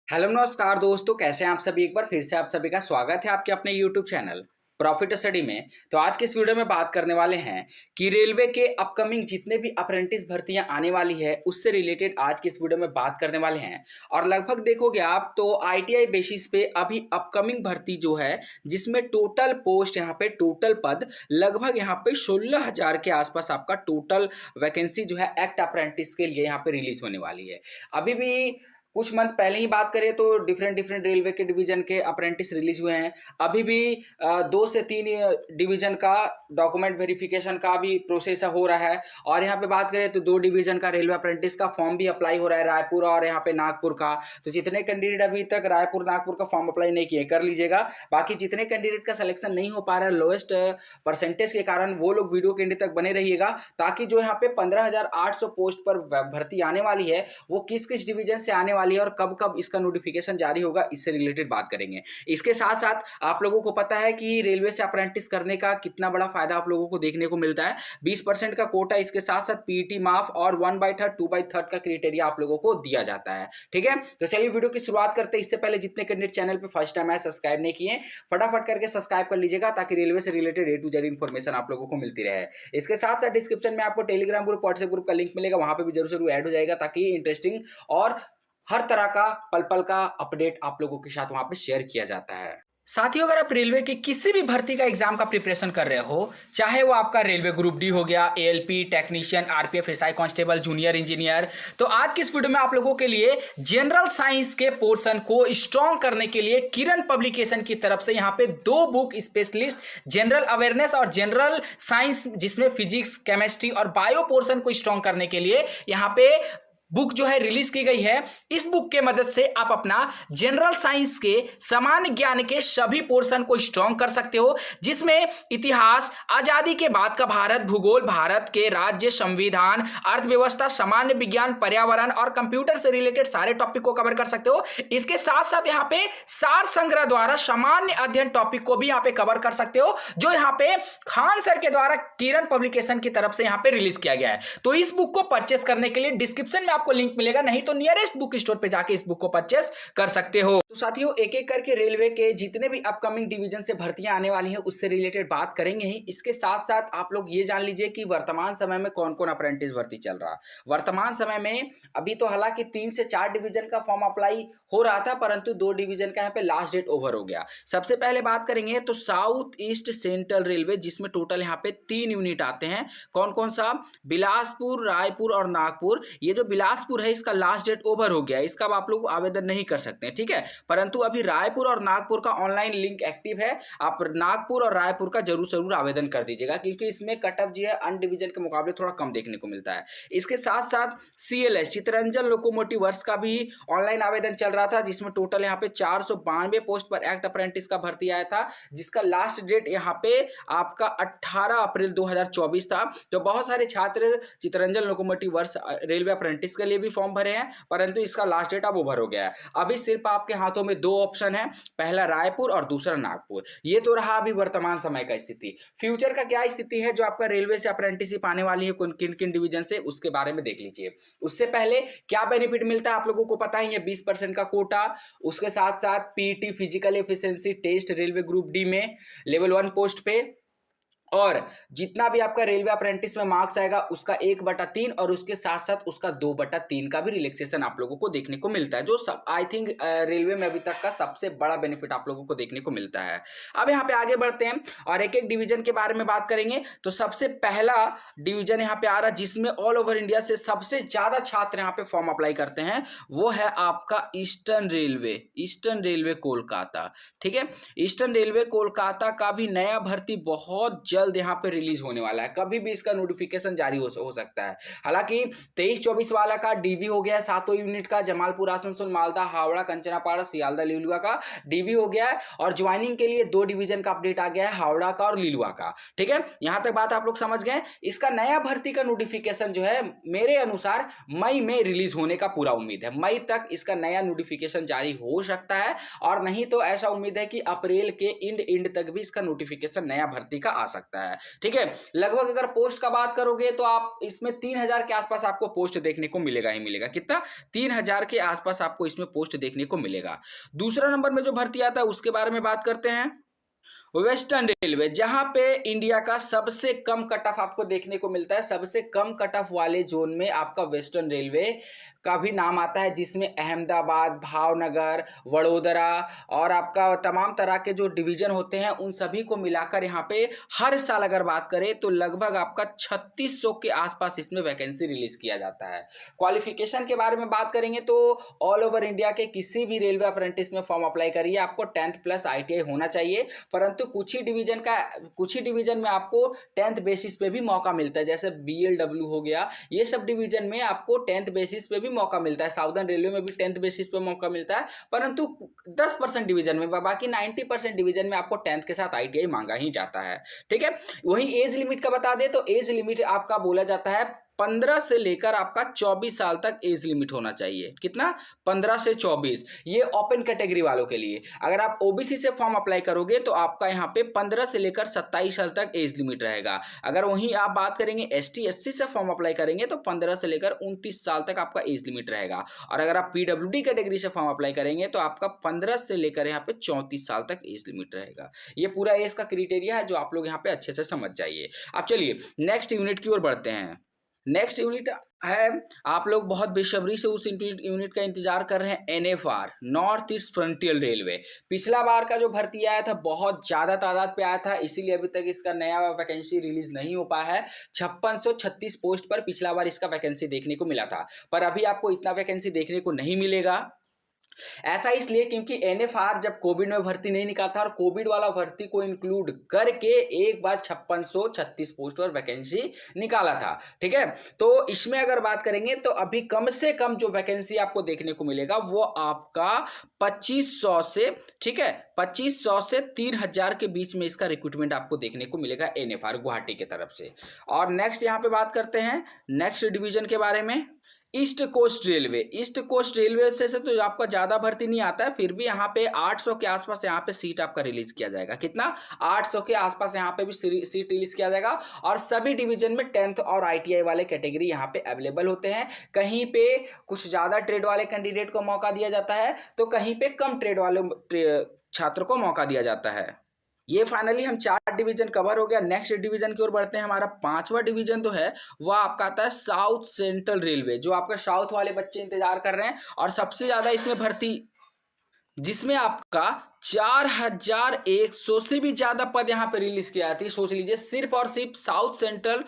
Hello नमस्कार दोस्तों, कैसे हैं आप सभी। एक बार फिर से आप सभी का स्वागत है आपके अपने यूट्यूब चैनल प्रॉफिट स्टडी में। तो आज के इस वीडियो में बात करने वाले हैं कि रेलवे के अपकमिंग जितने भी अप्रेंटिस भर्तियां आने वाली है उससे रिलेटेड आज के इस वीडियो में बात करने वाले हैं। और लगभग देखोगे आप तो आईटीआई बेसिस पे अभी अपकमिंग भर्ती जो है जिसमें टोटल पोस्ट यहाँ पे टोटल पद लगभग यहाँ पे 16,000 के आसपास आपका टोटल वैकेंसी जो है एक्ट अप्रेंटिस के लिए यहाँ पे रिलीज होने वाली है। अभी भी कुछ मंथ पहले ही बात करें तो डिफरेंट डिफरेंट रेलवे के डिवीजन के अप्रेंटिस रिलीज हुए हैं। अभी भी 2 से 3 डिवीजन का डॉक्यूमेंट वेरिफिकेशन का भी प्रोसेस हो रहा है। और यहाँ पे बात करें तो 2 डिवीजन का रेलवे अप्रेंटिस का फॉर्म भी अप्लाई हो रहा है, रायपुर और यहाँ पे नागपुर का। तो जितने कैंडिडेट अभी तक रायपुर नागपुर का फॉर्म अप्लाई नहीं किए कर लीजिएगा। बाकी जितने कैंडिडेट का सिलेक्शन नहीं हो पा रहा है लोएस्ट परसेंटेज के कारण, वो लोग वीडियो के एंड तक बने रहिएगा ताकि जो यहाँ पे 15,800 पोस्ट पर भर्ती आने वाली है वो किस किस डिवीजन से आने वाली है और कब कब इसका नोटिफिकेशन जारी होगा, इससे रिलेटेड बात करेंगे। इसके साथ साथ आप लोगों को पता है कि रेलवे से अप्रेंटिस करने का कितना बड़ा फायदा आप लोगों को देखने को मिलता है। 20% का कोटा, इसके साथ साथ पीईटी माफ और 1/3 2/3 का क्राइटेरिया आप लोगों को दिया जाता है। ठीक है, तो चलिए वीडियो की शुरुआत करते हैं। इससे पहले जितने कैंडिडेट चैनल पे फर्स्ट टाइम है सब्सक्राइब नहीं किए, फटाफट करके सब्सक्राइब कर लीजिएगा ताकि रेलवे से related A to Z information आप लोगों को मिलती रहे। इसके साथ साथ डिस्क्रिप्शन में आपको टेलीग्राम ग्रुप, व्हाट्सएप ग्रुप का लिंक मिलेगा, वहां पे भी जरूर जरूर ऐड हो जाएगा ताकि इंटरेस्टिंग और हर तरह का पल पल का अपडेट आप लोगों के साथ वहां पे शेयर किया जाता है। साथियों, अगर आप रेलवे की किसी भी भर्ती का एग्जाम का प्रिपरेशन कर रहे हो, चाहे वो आपका रेलवे ग्रुप डी हो गया, ALP, technician, RPF, SI constable, junior engineer, तो आज की इस वीडियो में आप लोगों के लिए जनरल साइंस के पोर्शन को स्ट्रॉन्ग करने के लिए किरण पब्लिकेशन की तरफ से यहाँ पे 2 बुक स्पेशलिस्ट जनरल अवेयरनेस और जनरल साइंस जिसमें फिजिक्स, केमिस्ट्री और बायो पोर्शन को स्ट्रॉन्ग करने के लिए यहाँ पे बुक जो है रिलीज की गई है। इस बुक के मदद से आप अपना जनरल साइंस के सामान्य ज्ञान के सभी पोर्शन को स्ट्रॉन्ग कर सकते हो, जिसमें इतिहास, आजादी के बाद का भारत, भूगोल, भारत के राज्य, संविधान, अर्थव्यवस्था, सामान्य विज्ञान, पर्यावरण और कंप्यूटर से रिलेटेड सारे टॉपिक को कवर कर सकते हो। इसके साथ साथ यहाँ पे सार संग्रह द्वारा सामान्य अध्ययन टॉपिक को भी यहाँ पे कवर कर सकते हो, जो यहाँ पे खान सर के द्वारा किरण पब्लिकेशन की तरफ से यहाँ पे रिलीज किया गया है। तो इस बुक को परचेस करने के लिए डिस्क्रिप्शन में आपको लिंक मिलेगा, नहीं तो नियरेस्ट बुक स्टोर पे जाके इस बुक को परचेस कर सकते हो। तो साथियों, एक एक करके रेलवे के जितने भी अपकमिंग डिवीजन से भर्तियां आने वाली हैं उससे रिलेटेड बात करेंगे ही। इसके साथ साथ आप लोग ये जान लीजिए कि वर्तमान समय में कौन कौन अप्रेंटिस भर्ती चल रहा है। वर्तमान समय में अभी तो हालांकि 3 से 4 डिवीजन का फॉर्म अप्लाई हो रहा था, परंतु 2 डिवीजन का यहाँ पे लास्ट डेट ओवर हो गया। सबसे पहले बात करेंगे तो साउथ ईस्ट सेंट्रल रेलवे, जिसमें टोटल यहाँ पे 3 यूनिट आते हैं। कौन कौन सा? बिलासपुर, रायपुर और नागपुर। ये जो बिलासपुर है इसका लास्ट डेट ओवर हो गया, इसका आप लोग आवेदन नहीं कर सकते हैं। ठीक है, परंतु अभी रायपुर और नागपुर का ऑनलाइन लिंक एक्टिव है। आप नागपुर और रायपुर का जरूर जरूर आवेदन कर दीजिएगा क्योंकि इसमें कट ऑफ जो है अन्य डिवीजन के मुकाबले थोड़ा कम देखने को मिलता है। इसके साथ साथ सीएलएस चितरंजन लोकोमोटिव वर्क्स का भी ऑनलाइन आवेदन चल रहा था, जिसमें टोटल यहाँ पे 492 पोस्ट पर एक्ट अप्रेंटिस का भर्ती आया था, जिसका लास्ट डेट यहाँ पे आपका 18 अप्रैल 2024 था। तो बहुत सारे छात्र Chittaranjan locomotive works railway apprentice के लिए भी फॉर्म भरे हैं, परंतु इसका लास्ट डेट अब ओवर हो गया है। अभी सिर्फ आपके हाथों में 2 ऑप्शन है, पहला रायपुर और दूसरा नागपुर। ये तो रहा अभी वर्तमान समय का स्थिति। फ्यूचर का क्या स्थिति है जो आपका रेलवे से अप्रेंटिसशिप आने वाली है किन किन डिवीजन से, उसके बारे में देख लीजिए। उससे पहले क्या बेनिफिट मिलता है आप लोगों को पता ही है, 20% का कोटा, उसके साथ साथ PT physical efficiency test railway group D में लेवल 1 पोस्ट पे, और जितना भी आपका रेलवे अप्रेंटिस में मार्क्स आएगा उसका 1/3 और उसके साथ साथ उसका 2/3 का भी रिलैक्सेशन आप लोगों को देखने को मिलता है, जो सब आई थिंक रेलवे में अभी तक का सबसे बड़ा बेनिफिट आप लोगों को देखने को मिलता है। अब यहाँ पे आगे बढ़ते हैं और एक एक डिवीजन के बारे में बात करेंगे। तो सबसे पहला डिवीजन यहाँ पे आ रहा है जिसमें ऑल ओवर इंडिया से सबसे ज्यादा छात्र यहाँ पे फॉर्म अप्लाई करते हैं, वो है आपका ईस्टर्न रेलवे कोलकाता। ठीक है, ईस्टर्न रेलवे कोलकाता का भी नया भर्ती बहुत जल्द यहाँ पे रिलीज होने वाला है, कभी भी इसका नोटिफिकेशन जारी हो सकता है। हालांकि 23-24 वाला का डीवी हो गया है, 7 यूनिट का, जमालपुर, आसनसोल, मालदा, हावड़ा, कंचनापाड़ा, सियालदा, लिलुआ का डीवी हो गया है, और ज्वाइनिंग के लिए 2 डिवीजन का अपडेट आ गया है, हावड़ा का और लिलुआ का। ठीक है, यहां तक बात आप लोग समझ गए। इसका नया भर्ती का नोटिफिकेशन जो है मेरे अनुसार मई में रिलीज होने का पूरा उम्मीद है। मई तक इसका नया नोटिफिकेशन जारी हो सकता है, और नहीं तो ऐसा उम्मीद है कि अप्रैल के एंड तक भी इसका नोटिफिकेशन नया भर्ती का आ सकता है। सकता है। ठीक है, लगभग अगर पोस्ट का बात करोगे तो आप इसमें 3000 के आसपास आपको पोस्ट देखने को मिलेगा ही मिलेगा। कितना? 3000 के आसपास आपको इसमें पोस्ट देखने को मिलेगा। दूसरा नंबर में जो भर्ती आता है उसके बारे में बात करते हैं। वेस्टर्न रेलवे, जहां पे इंडिया का सबसे कम कट ऑफ आपको देखने को मिलता है। सबसे कम कट ऑफ वाले जोन में आपका वेस्टर्न रेलवे का भी नाम आता है, जिसमें अहमदाबाद, भावनगर, वडोदरा और आपका तमाम तरह के जो डिवीजन होते हैं उन सभी को मिलाकर यहाँ पे हर साल अगर बात करें तो लगभग आपका 3600 के आसपास इसमें वैकेंसी रिलीज किया जाता है। क्वालिफिकेशन के बारे में बात करेंगे तो ऑल ओवर इंडिया के किसी भी रेलवे अप्रेंटिस में फॉर्म अप्लाई करिए, आपको 10th प्लस ITI होना चाहिए। परंतु कुछ ही डिवीजन में आपको 10th बेसिस पे भी मौका मिलता है, जैसे BLW हो गया, ये सब डिवीजन में आपको 10th बेसिस पे भी मौका मिलता है। साउदर्न रेलवे में भी 10th बेसिस पे मौका मिलता है, परंतु 10% डिवीजन में, बाकी 90% डिवीजन में आपको 10th के साथ ITI मांगा ही जाता है। ठीक है, वहीं एज लिमिट का बता दे तो एज लिमिट आपका बोला जाता है 15 से लेकर आपका 24 साल तक एज लिमिट होना चाहिए। कितना? 15 से 24। ये ओपन कैटेगरी वालों के लिए। अगर आप OBC से फॉर्म अप्लाई करोगे तो आपका यहाँ पे 15 से लेकर 27 साल तक एज लिमिट रहेगा। अगर वहीं आप बात करेंगे ST SC से फॉर्म अप्लाई करेंगे तो 15 से लेकर 29 साल तक आपका एज लिमिट रहेगा। और अगर आप PWD कैटेगरी से फॉर्म अप्लाई करेंगे तो आपका 15 से लेकर यहाँ पे 34 साल तक एज लिमिट रहेगा। ये पूरा एज का क्राइटेरिया है जो आप लोग यहाँ पे अच्छे से समझ जाइए। अब चलिए नेक्स्ट यूनिट की ओर बढ़ते हैं। नेक्स्ट यूनिट है, आप लोग बहुत बेसब्री से उस यूनिट का इंतजार कर रहे हैं, NFR, north east frontier railway. पिछला बार का जो भर्ती आया था बहुत ज़्यादा तादाद पे आया था, इसीलिए अभी तक इसका नया वैकेंसी रिलीज नहीं हो पाया है। 5636 पोस्ट पर पिछला बार इसका वैकेंसी देखने को मिला था, पर अभी आपको इतना वैकेंसी देखने को नहीं मिलेगा। ऐसा इसलिए क्योंकि NFR जब कोविड में भर्ती नहीं निकाला था और कोविड वाला भर्ती को इंक्लूड करके एक बार 5636 पोस्ट पर वैकेंसी निकाला था। ठीक है, तो इसमें अगर बात करेंगे तो अभी कम से कम जो वैकेंसी आपको देखने को मिलेगा वो आपका 2500 से, ठीक है, 2500 से 3000 के बीच में इसका रिक्रूटमेंट आपको देखने को मिलेगा NFR गुवाहाटी की तरफ से। और नेक्स्ट यहाँ पे बात करते हैं नेक्स्ट डिवीजन के बारे में, east coast railway. East coast railway से तो आपका ज्यादा भर्ती नहीं आता है, फिर भी यहाँ पे 800 के आसपास यहाँ पे सीट आपका रिलीज किया जाएगा। कितना? 800 के आसपास यहाँ पे भी सीट रिलीज किया जाएगा। और सभी डिवीजन में 10th और ITI वाले कैटेगरी यहाँ पे अवेलेबल होते हैं। कहीं पे कुछ ज्यादा ट्रेड वाले कैंडिडेट को मौका दिया जाता है तो कहीं पे कम ट्रेड वाले छात्र को मौका दिया जाता है। ये फाइनली हम 4 डिवीजन कवर हो गया। नेक्स्ट डिवीजन की ओर बढ़ते हैं। हमारा 5वां डिवीजन तो है वह आपका आता है साउथ सेंट्रल रेलवे, जो आपका साउथ वाले बच्चे इंतजार कर रहे हैं और सबसे ज्यादा इसमें भर्ती, जिसमें आपका 4100 से भी ज्यादा पद यहाँ पे रिलीज किया जाती है। सोच लीजिए, सिर्फ और सिर्फ साउथ सेंट्रल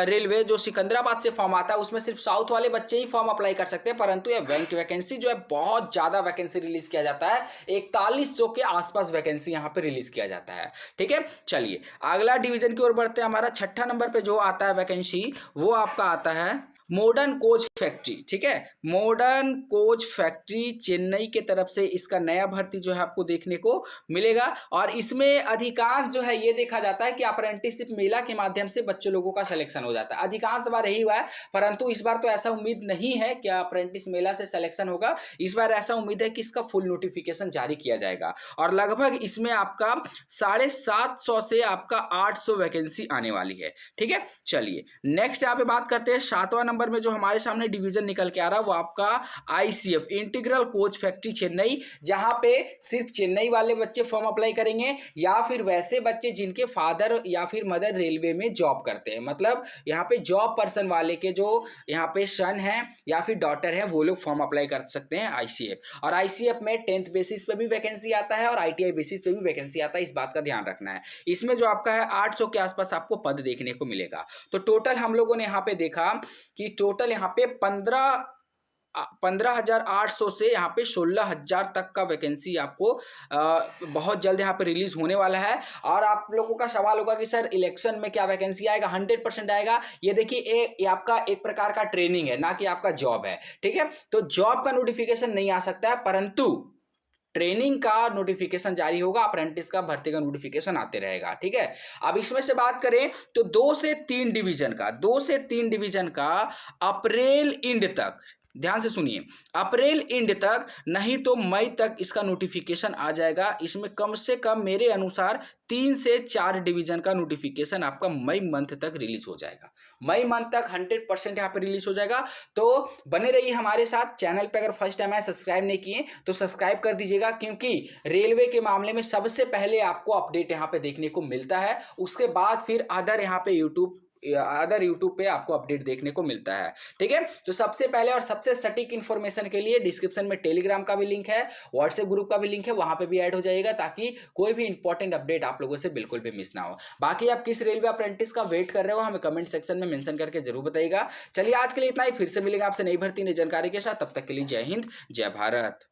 रेलवे जो सिकंदराबाद से फॉर्म आता है उसमें सिर्फ साउथ वाले बच्चे ही फॉर्म अप्लाई कर सकते हैं, परंतु ये वैकेंसी जो है बहुत ज्यादा वैकेंसी रिलीज किया जाता है। 4100 के आसपास वैकेंसी यहाँ पे रिलीज किया जाता है। ठीक है, चलिए अगला डिवीजन की ओर बढ़ते हैं। हमारा 6ठा नंबर पे जो आता है वैकेंसी वो आपका आता है मॉडर्न कोच फैक्ट्री। ठीक है, मॉडर्न कोच फैक्ट्री चेन्नई के तरफ से इसका नया भर्ती जो है आपको देखने को मिलेगा। और इसमें अधिकांश जो है ये देखा जाता है कि अप्रेंटिसशिप मेला के माध्यम से बच्चे लोगों का सिलेक्शन हो जाता है। अधिकांश बार यही हुआ है, परंतु इस बार तो ऐसा उम्मीद नहीं है कि अप्रेंटिस मेला से सिलेक्शन होगा। इस बार ऐसा उम्मीद है कि इसका फुल नोटिफिकेशन जारी किया जाएगा और लगभग इसमें आपका 750 से आपका 800 वैकेंसी आने वाली है। ठीक है, चलिए नेक्स्ट यहाँ पे बात करते हैं। 7वां नंबर में जो हमारे सामने डिवीजन निकल के आ रहा है वो आपका ICF, integral coach factory Chennai, जहां पे सिर्फ चेन्नई वाले बच्चे फॉर्म अप्लाई करेंगे या फिर वैसे बच्चे जिनके फादर या फिर मदर रेलवे में जॉब करते हैं, मतलब यहाँ पे जॉब पर्सन वाले के जो यहाँ पे सन है या फिर डॉटर है वो लोग फॉर्म अप्लाई कर सकते हैं ICF। और ICF में 10th बेसिस पे भी वैकेंसी आता है और ITI बेसिस पे भी वैकेंसी आता है, इस बात का ध्यान रखना है। इसमें जो आपका है 800 के आसपास आपको पद देखने को मिलेगा। तो टोटल हम लोगों ने यहाँ पे देखा कि टोटल यहाँ पे 15,800 से यहाँ पे 16,000 तक का वैकेंसी आपको बहुत जल्द यहाँ पे रिलीज होने वाला है। और आप लोगों का सवाल होगा कि सर इलेक्शन में क्या वैकेंसी आएगा? 100% आएगा। ये देखिए ये आपका एक प्रकार का ट्रेनिंग है, ना कि आपका जॉब है। ठीक है, तो जॉब का नोटिफिकेशन नहीं आ सकता है, परंतु ट्रेनिंग का नोटिफिकेशन जारी होगा, अप्रेंटिस का भर्ती का नोटिफिकेशन आते रहेगा। ठीक है, अब इसमें से बात करें तो 2 से 3 डिवीजन का अप्रैल एंड तक ध्यान से सुनिए, अप्रैल एंड तक नहीं तो मई तक इसका नोटिफिकेशन आ जाएगा। इसमें कम से कम मेरे अनुसार 3 से 4 डिवीजन का नोटिफिकेशन आपका मई मंथ तक रिलीज हो जाएगा। मई मंथ तक 100% यहाँ पे रिलीज हो जाएगा। तो बने रहिए हमारे साथ। चैनल पे अगर फर्स्ट टाइम है सब्सक्राइब नहीं किए तो सब्सक्राइब कर दीजिएगा, क्योंकि रेलवे के मामले में सबसे पहले आपको अपडेट यहाँ पे देखने को मिलता है। उसके बाद फिर अदर यहाँ पे यूट्यूब पे आपको अपडेट देखने को मिलता है। ठीक है, तो सबसे पहले और सबसे सटीक इंफॉर्मेशन के लिए डिस्क्रिप्शन में टेलीग्राम का भी लिंक है, व्हाट्सएप ग्रुप का भी लिंक है, वहां पे भी ऐड हो जाइएगा, ताकि कोई भी इंपॉर्टेंट अपडेट आप लोगों से बिल्कुल भी मिस ना हो। बाकी आप किस रेलवे अप्रेंटिस का वेट कर रहे हो हमें कमेंट सेक्शन में मेंशन करके जरूर बताइएगा। चलिए आज के लिए इतना ही, फिर से मिलेंगे आपसे नई भर्ती नई जानकारी के साथ। तब तक के लिए जय हिंद, जय भारत।